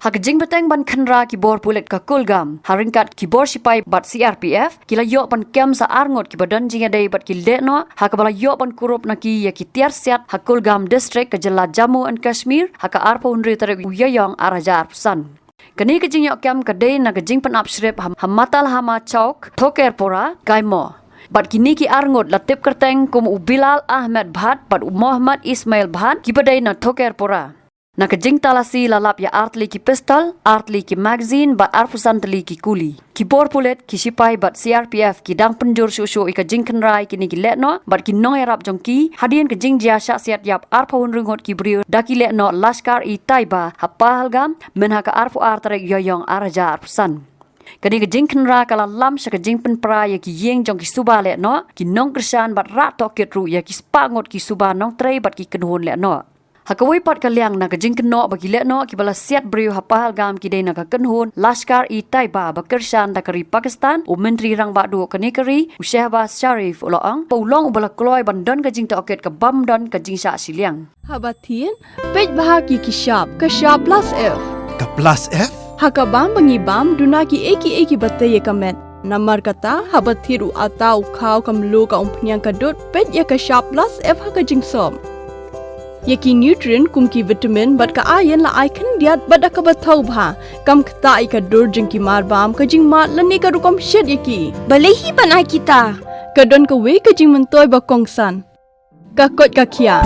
Hak Bteng ban Jingkhynra kibor pulet ka kulgam haringkat kibor sipai bat CRPF kila yok ban kem sa arngot ki badan jingadei bat ki Lehnoh hak bala yok ban kurup naki ya ki Tiar Siat hak kulgam district ke jela Jammu and Kashmir hak arpa unri tarik uyayong araja arpusan. Kani ke jing yok kem kadei na ke jing pan upsrip hamatal hama chowk Tohkit gaimo. Bat kini ki arngot latip kerteng kum Bilal Ahmed Bhat bat Muhammad Ismail Bhat ki badai na Tohkit. Na kejing talasi lalap ya artli ki pistol, artli ki magazine, bat arpusan teli ki kuli. Ki bor pulet ki sipai bat CRPF ki dang penjur susu ika Jingkhynra kini ki Lehnoh, bat ki nong erap jongki, hadian kejing jia syak siat yap arpahun ringot ki beriu daki Lehnoh Lashkar i Taiba hapa halgam men haka arpu artarek yoyong araja arpusan. Kani ke Jingkhynra kala lam sa ke jing penpra ya ki Ïing jong ki Spah Lehnoh, ki nong kersan bat rak Tohkit ru ya ki Spah ngot ki Spah nong trei bat ki kenhun Lehnoh. Hakawai pat kaliang na ke Jingkhynra bagi Lehnoh ki bala siat beriu hapa halgam ki dei na ka kenhun Lashkar i Taiba bakersan da kari Pakistan u menteri rang badu kani kari u Shahbaz Sharif ulang paulong bala kloi bandon ke jing Tohkit ke bam don ke jing Shah Shillong. Habatin pej bahagi ki shop ke shop plus F. Ka plus F? Hakabam bangi bam dunaki eki bataye kamet. Namar kata habathiru atau kau kamlu ka umpnyang kadut pej ya ke shop plus F haka jing som. Yaki nutrient kum ki vitamin bat ka iron la icon diat bat ka bathau bha kam kta ka dur jing ki mar bam ka jing mat lani ka rukom shed yaki balehi banai kita ka don ka we ka jing mentoy ba kongsan ka kot ka khia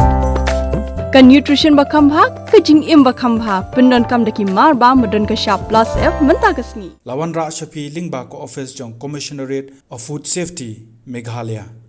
ka nutrition ba kham bha ka jing im ba kham bha pendon kam daki mar bam modon ka sharp plus F menta kasni Lawan ra shapi lingba ko office jong commissionerate of food safety Meghalaya